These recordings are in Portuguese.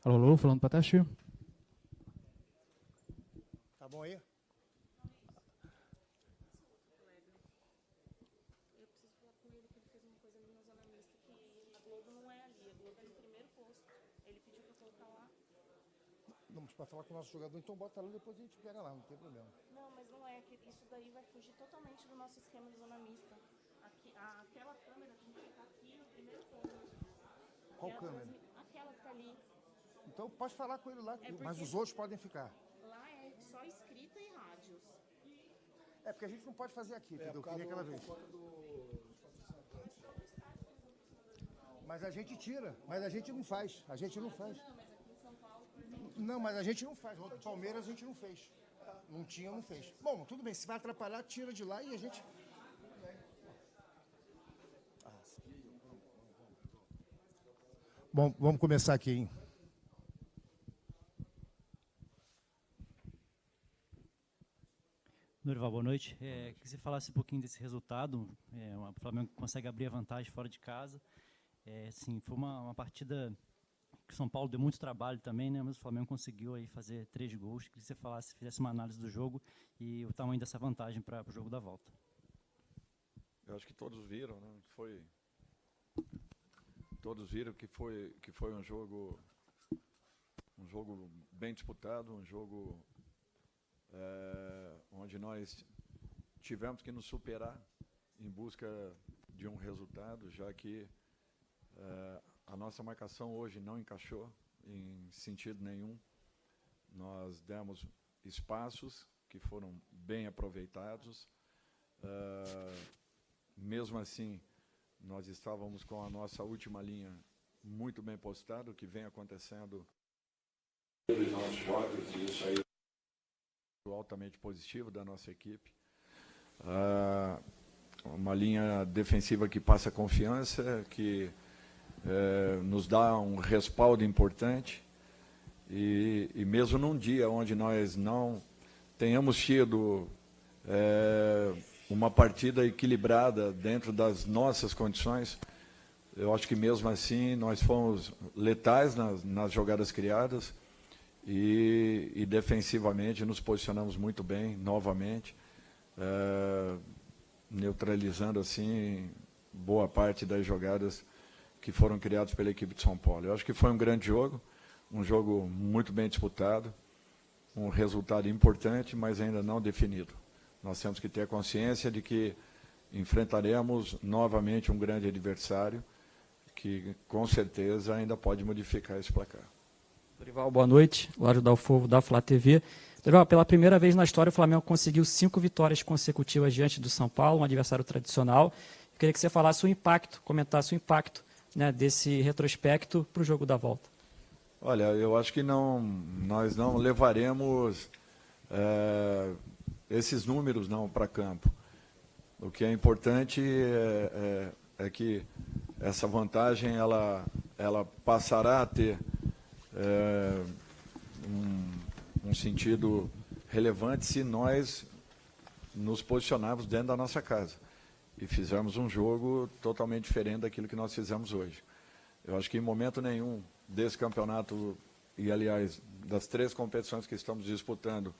Alô, alô, falando para teste. Tá bom aí? Não, mas para falar com o nosso jogador, então bota lá, depois a gente pega lá, não tem problema. Não, mas não é, isso daí vai fugir totalmente do nosso esquema de zona mista. Aqui, aquela câmera tem que ficar aqui no primeiro plano. Qual câmera? Aquela que tá ali. Então pode falar com ele lá, É mas os outros podem ficar. Lá é só escrita e rádios. É porque a gente não pode fazer aqui, entendeu? Eu queria aquela vez. Mas a gente tira, mas a gente não faz. A gente não faz. Não, mas a gente não faz. O Palmeiras a gente não fez. Não tinha, não fez. Bom, tudo bem. Se vai atrapalhar, tira de lá e a gente... Bom, vamos começar aqui, hein? Norival, boa noite. Queria que você falasse um pouquinho desse resultado. O Flamengo consegue abrir a vantagem fora de casa. Assim, foi uma partida que o São Paulo deu muito trabalho também, né? Mas o Flamengo conseguiu aí fazer 3 gols. Queria que você fizesse uma análise do jogo e o tamanho dessa vantagem para o jogo da volta. Eu acho que todos viram, né? Todos viram que foi um jogo bem disputado, um jogo onde nós tivemos que nos superar em busca de um resultado, já que a nossa marcação hoje não encaixou em sentido nenhum. Nós demos espaços que foram bem aproveitados. Mesmo assim, nós estávamos com a nossa última linha muito bem postada, o que vem acontecendo nos nossos jogos, e isso aí é altamente positivo da nossa equipe. Uma linha defensiva que passa confiança, que nos dá um respaldo importante, e mesmo num dia onde nós não tenhamos tido uma partida equilibrada dentro das nossas condições, eu acho que mesmo assim nós fomos letais nas jogadas criadas e defensivamente nos posicionamos muito bem, novamente, neutralizando assim boa parte das jogadas que foram criadas pela equipe de São Paulo. Eu acho que foi um grande jogo, um jogo muito bem disputado, um resultado importante, mas ainda não definido. Nós temos que ter consciência de que enfrentaremos novamente um grande adversário que, com certeza, ainda pode modificar esse placar. Dorival, boa noite. Lário Dalfovo, da Flá TV. Dorival, pela primeira vez na história, o Flamengo conseguiu 5 vitórias consecutivas diante do São Paulo, um adversário tradicional. Eu queria que você falasse o impacto, comentasse o impacto, né, desse retrospecto para o jogo da volta. Olha, eu acho que nós não levaremos esses números não para campo. O que é importante é que essa vantagem ela passará a ter um sentido relevante se nós nos posicionarmos dentro da nossa casa e fizermos um jogo totalmente diferente daquilo que nós fizemos hoje. Eu acho que em momento nenhum desse campeonato, e aliás, das 3 competições que estamos disputando,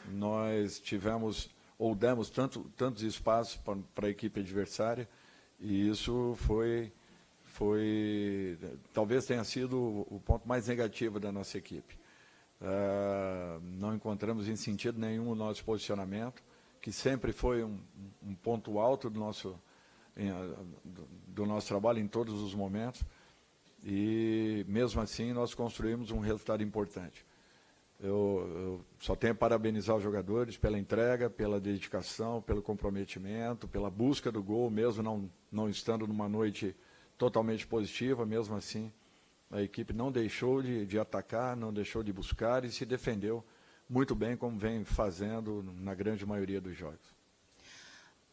nós tivemos ou demos tantos espaços para a equipe adversária, e isso talvez tenha sido o ponto mais negativo da nossa equipe. Não encontramos em sentido nenhum o nosso posicionamento, que sempre foi um ponto alto do nosso trabalho em todos os momentos, e mesmo assim nós construímos um resultado importante. Eu só tenho a parabenizar os jogadores pela entrega, pela dedicação, pelo comprometimento, pela busca do gol, mesmo não estando numa noite totalmente positiva. Mesmo assim, a equipe não deixou de atacar, não deixou de buscar e se defendeu muito bem, como vem fazendo na grande maioria dos jogos.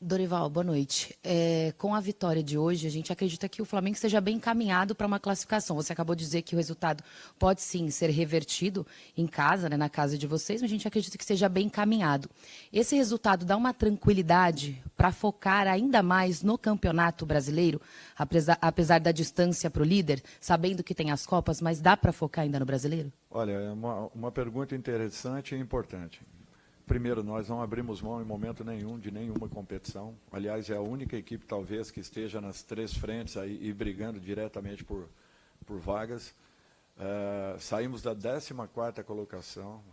Dorival, boa noite. Com a vitória de hoje, a gente acredita que o Flamengo esteja bem encaminhado para uma classificação. Você acabou de dizer que o resultado pode sim ser revertido em casa, né, na casa de vocês, mas a gente acredita que esteja bem encaminhado. Esse resultado dá uma tranquilidade para focar ainda mais no Campeonato Brasileiro, apesar da distância para o líder, sabendo que tem as Copas, mas dá para focar ainda no Brasileiro? Olha, é uma pergunta interessante e importante. Primeiro, nós não abrimos mão em momento nenhum de nenhuma competição. Aliás, é a única equipe, talvez, que esteja nas 3 frentes aí, e brigando diretamente por vagas. Saímos da 14ª colocação,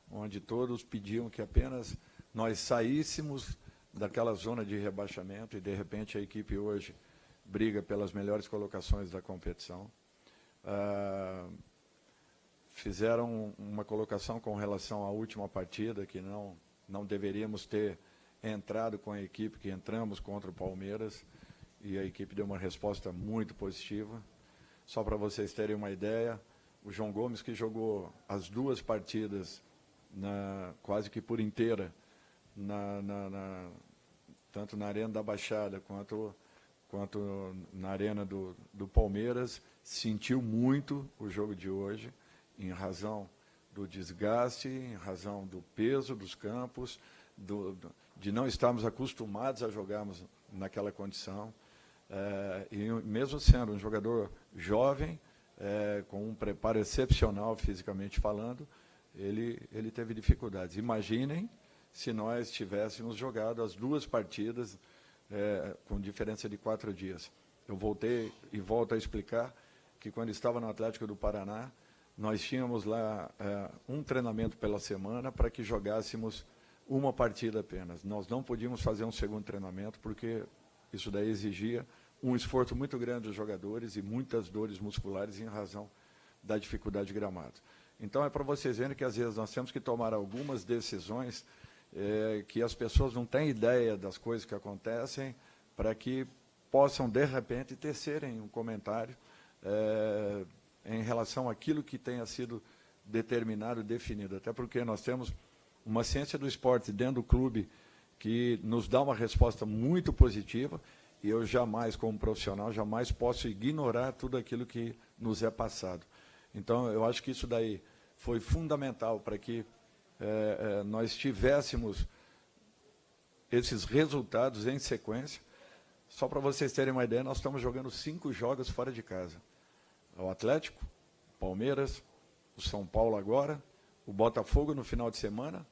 onde todos pediam que apenas nós saíssemos daquela zona de rebaixamento, e, de repente, a equipe hoje briga pelas melhores colocações da competição. Fizeram uma colocação com relação à última partida, que não deveríamos ter entrado com a equipe que entramos contra o Palmeiras, e a equipe deu uma resposta muito positiva. Só para vocês terem uma ideia, o João Gomes, que jogou as 2 partidas quase que por inteira, tanto na Arena da Baixada quanto na Arena do Palmeiras, sentiu muito o jogo de hoje, em razão do desgaste, em razão do peso dos campos, de não estarmos acostumados a jogarmos naquela condição. E mesmo sendo um jogador jovem, com um preparo excepcional fisicamente falando, ele teve dificuldades. Imaginem se nós tivéssemos jogado as 2 partidas com diferença de 4 dias. Eu voltei e volto a explicar que quando estava no Atlético do Paraná, nós tínhamos lá um treinamento pela semana para que jogássemos uma partida apenas. Nós não podíamos fazer um segundo treinamento, porque isso daí exigia um esforço muito grande dos jogadores e muitas dores musculares em razão da dificuldade de gramado. Então, é para vocês verem que, às vezes, nós temos que tomar algumas decisões que as pessoas não têm ideia das coisas que acontecem, para que possam, de repente, tecerem um comentário em relação àquilo que tenha sido determinado, definido. Até porque nós temos uma ciência do esporte dentro do clube que nos dá uma resposta muito positiva, e eu jamais, como profissional, jamais posso ignorar tudo aquilo que nos é passado. Então, eu acho que isso daí foi fundamental para que nós tivéssemos esses resultados em sequência. Só para vocês terem uma ideia, nós estamos jogando 5 jogos fora de casa. O Atlético, o Palmeiras, o São Paulo agora, o Botafogo no final de semana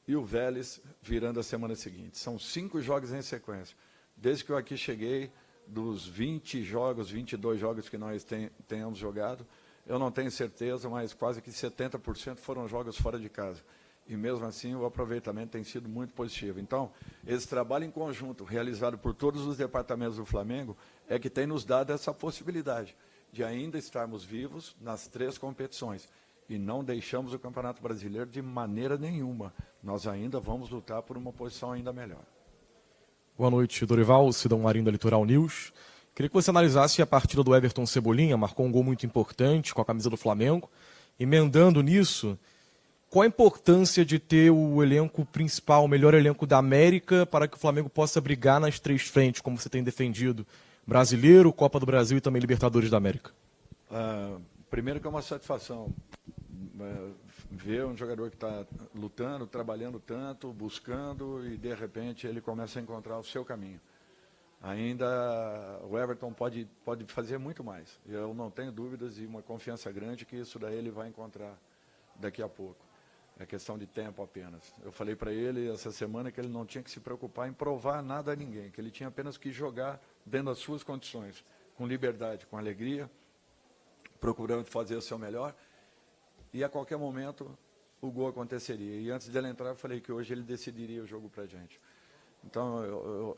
e o Vélez virando a semana seguinte. São 5 jogos em sequência. Desde que eu aqui cheguei, dos 20 jogos, 22 jogos que nós tenhamos jogado, eu não tenho certeza, mas quase que 70% foram jogos fora de casa. E mesmo assim o aproveitamento tem sido muito positivo. Então, esse trabalho em conjunto, realizado por todos os departamentos do Flamengo, é que tem nos dado essa possibilidade de ainda estarmos vivos nas 3 competições. E não deixamos o Campeonato Brasileiro de maneira nenhuma. Nós ainda vamos lutar por uma posição ainda melhor. Boa noite, Dorival, Sidão Marinho da Litoral News. Queria que você analisasse a partida do Everton Cebolinha, marcou um gol muito importante com a camisa do Flamengo. Emendando nisso, qual a importância de ter o elenco principal, o melhor elenco da América, para que o Flamengo possa brigar nas 3 frentes, como você tem defendido? Brasileiro, Copa do Brasil e também Libertadores da América. Primeiro que é uma satisfação ver um jogador que está lutando, trabalhando tanto, buscando, e de repente ele começa a encontrar o seu caminho. Ainda o Everton pode fazer muito mais. Eu não tenho dúvidas e uma confiança grande que isso daí ele vai encontrar daqui a pouco. É questão de tempo apenas. Eu falei para ele essa semana que ele não tinha que se preocupar em provar nada a ninguém, que ele tinha apenas que jogar dentro das suas condições, com liberdade, com alegria, procurando fazer o seu melhor, e a qualquer momento o gol aconteceria. E antes dele entrar, eu falei que hoje ele decidiria o jogo para a gente. Então,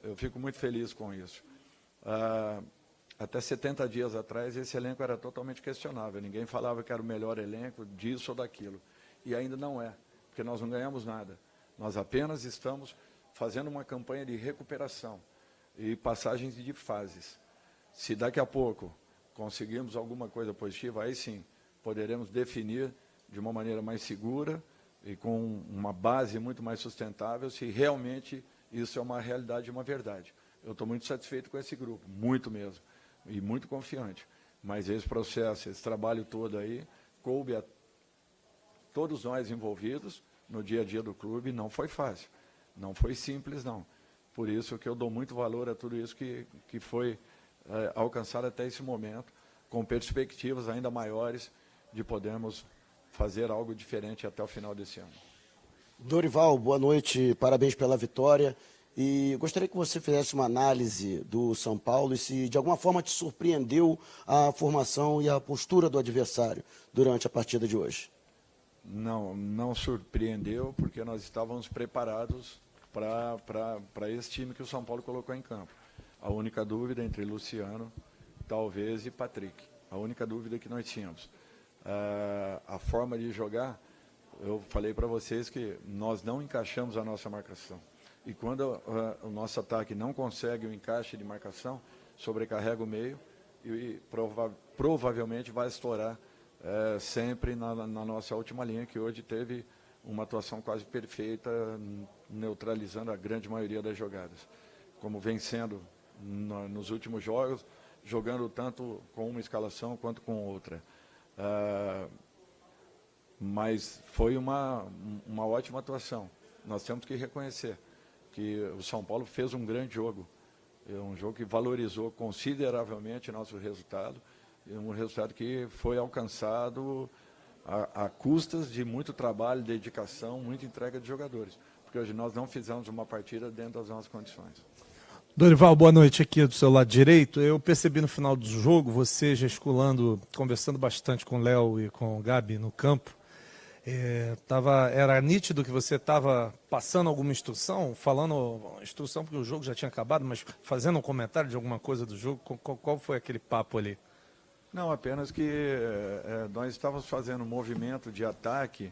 eu fico muito feliz com isso. Até 70 dias atrás, esse elenco era totalmente questionável. Ninguém falava que era o melhor elenco disso ou daquilo. E ainda não é, porque nós não ganhamos nada. Nós apenas estamos fazendo uma campanha de recuperação e passagens de fases. Se daqui a pouco conseguirmos alguma coisa positiva, aí sim, poderemos definir de uma maneira mais segura e com uma base muito mais sustentável se realmente Isso é uma realidade e uma verdade. Eu estou muito satisfeito com esse grupo, muito mesmo, e muito confiante. Mas esse processo, esse trabalho todo aí, coube a todos nós envolvidos no dia a dia do clube, não foi fácil, não foi simples, não. Por isso que eu dou muito valor a tudo isso que foi alcançado até esse momento, com perspectivas ainda maiores de podermos fazer algo diferente até o final desse ano. Dorival, boa noite, parabéns pela vitória. E gostaria que você fizesse uma análise do São Paulo e se de alguma forma te surpreendeu a formação e a postura do adversário durante a partida de hoje. Não surpreendeu, porque nós estávamos preparados para esse time que o São Paulo colocou em campo. A única dúvida entre Luciano, talvez, e Patrick. A única dúvida que nós tínhamos. A forma de jogar, eu falei para vocês que nós não encaixamos a nossa marcação. E quando o nosso ataque não consegue o encaixe de marcação, sobrecarrega o meio e provavelmente vai estourar sempre na nossa última linha, que hoje teve uma atuação quase perfeita, neutralizando a grande maioria das jogadas. Como vem sendo nos últimos jogos, jogando tanto com uma escalação quanto com outra. Mas foi uma ótima atuação. Nós temos que reconhecer que o São Paulo fez um grande jogo. É um jogo que valorizou consideravelmente nosso resultado. Um resultado que foi alcançado a custas de muito trabalho, dedicação, muita entrega de jogadores. Porque hoje nós não fizemos uma partida dentro das nossas condições. Dorival, boa noite aqui do seu lado direito. Eu percebi no final do jogo você gesticulando, conversando bastante com o Léo e com o Gabi no campo. Era nítido que você estava passando alguma instrução, falando instrução porque o jogo já tinha acabado, mas fazendo um comentário de alguma coisa do jogo. Qual foi aquele papo ali? Não, apenas que nós estávamos fazendo um movimento de ataque,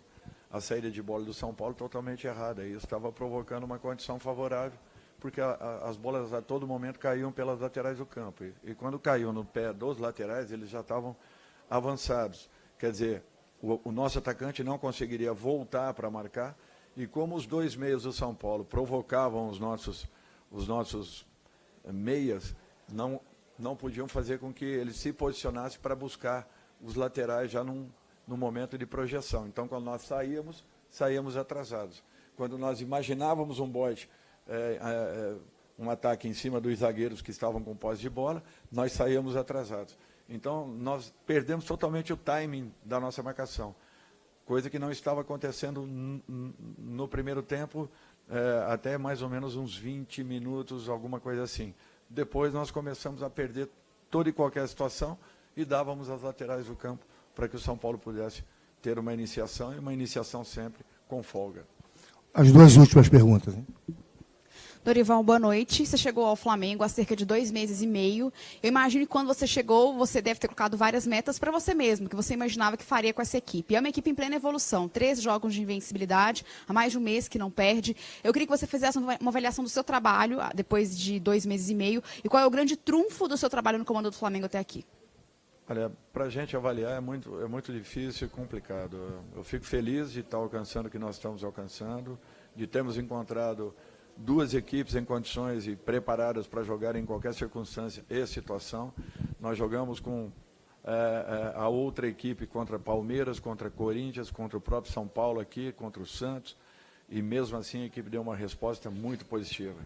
a saída de bola do São Paulo totalmente errada. E isso estava provocando uma condição favorável, porque as bolas a todo momento caíam pelas laterais do campo. E quando caiu no pé dos laterais, eles já estavam avançados. Quer dizer, o nosso atacante não conseguiria voltar para marcar, e como os dois meios do São Paulo provocavam os nossos meias, não podiam fazer com que ele se posicionasse para buscar os laterais já no momento de projeção. Então, quando nós saíamos atrasados. Quando nós imaginávamos um bote, um ataque em cima dos zagueiros que estavam com posse de bola, nós saíamos atrasados. Então, nós perdemos totalmente o timing da nossa marcação, coisa que não estava acontecendo no primeiro tempo, até mais ou menos uns 20 minutos, alguma coisa assim. Depois nós começamos a perder toda e qualquer situação e dávamos as laterais do campo para que o São Paulo pudesse ter uma iniciação, e uma iniciação sempre com folga. As duas últimas perguntas, hein? Dorival, boa noite. Você chegou ao Flamengo há cerca de 2 meses e meio. Eu imagino que quando você chegou, você deve ter colocado várias metas para você mesmo, que você imaginava que faria com essa equipe. É uma equipe em plena evolução, 13 jogos de invencibilidade, há mais de um mês que não perde. Eu queria que você fizesse uma avaliação do seu trabalho, depois de 2 meses e meio, e qual é o grande trunfo do seu trabalho no comando do Flamengo até aqui. Olha, para a gente avaliar é muito difícil e complicado. Eu fico feliz de estar alcançando o que nós estamos alcançando, de termos encontrado duas equipes em condições e preparadas para jogar em qualquer circunstância e situação. Nós jogamos com a outra equipe contra Palmeiras, contra Corinthians, contra o próprio São Paulo aqui, contra o Santos, e mesmo assim a equipe deu uma resposta muito positiva.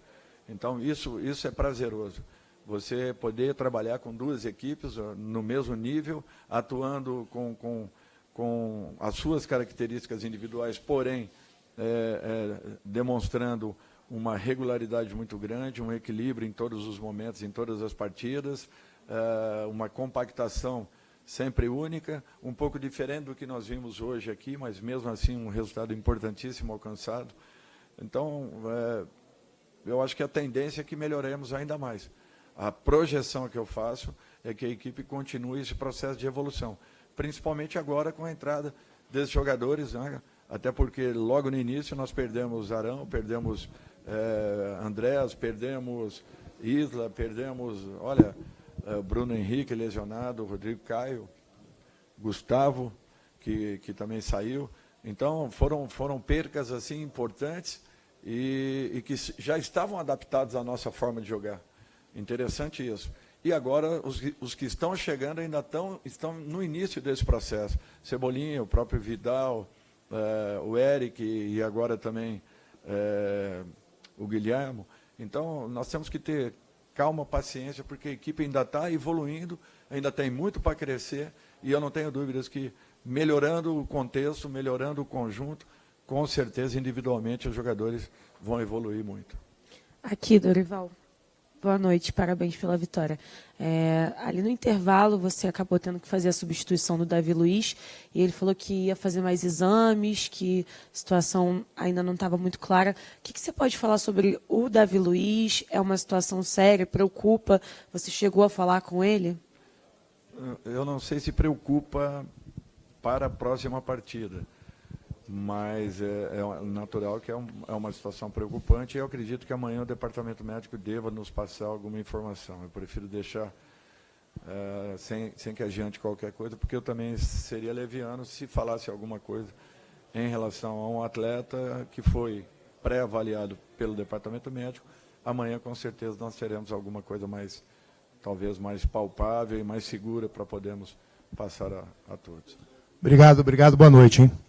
Então isso é prazeroso. Você poder trabalhar com duas equipes no mesmo nível, atuando com as suas características individuais, porém demonstrando uma regularidade muito grande, um equilíbrio em todos os momentos, em todas as partidas, uma compactação sempre única, um pouco diferente do que nós vimos hoje aqui, mas mesmo assim um resultado importantíssimo alcançado. Então, eu acho que a tendência é que melhoremos ainda mais. A projeção que eu faço é que a equipe continue esse processo de evolução, principalmente agora com a entrada desses jogadores, né? Até porque logo no início nós perdemos Arão, perdemos Andrés, perdemos Isla, perdemos, Bruno Henrique lesionado, Rodrigo Caio, Gustavo, que também saiu. Então foram percas assim importantes, e que já estavam adaptados à nossa forma de jogar. Interessante isso. E agora, os que estão chegando ainda estão no início desse processo. Cebolinha, o próprio Vidal, o Eric e agora também o Guilherme. Então, nós temos que ter calma, paciência, porque a equipe ainda está evoluindo, ainda tem muito para crescer, e eu não tenho dúvidas que, melhorando o contexto, melhorando o conjunto, com certeza, individualmente, os jogadores vão evoluir muito. Aqui, Dorival. Boa noite, parabéns pela vitória. Ali no intervalo, você acabou tendo que fazer a substituição do Davi Luiz, e ele falou que ia fazer mais exames, que a situação ainda não estava muito clara. O que você pode falar sobre o Davi Luiz? É uma situação séria, preocupa? Você chegou a falar com ele? Eu não sei se preocupa para a próxima partida, mas é natural que é uma situação preocupante, e eu acredito que amanhã o departamento médico deva nos passar alguma informação. Eu prefiro deixar sem que adiante qualquer coisa, porque eu também seria leviano se falasse alguma coisa em relação a um atleta que foi pré-avaliado pelo departamento médico. Amanhã, com certeza, nós teremos alguma coisa talvez mais palpável e mais segura para podermos passar a todos. Obrigado, boa noite, hein?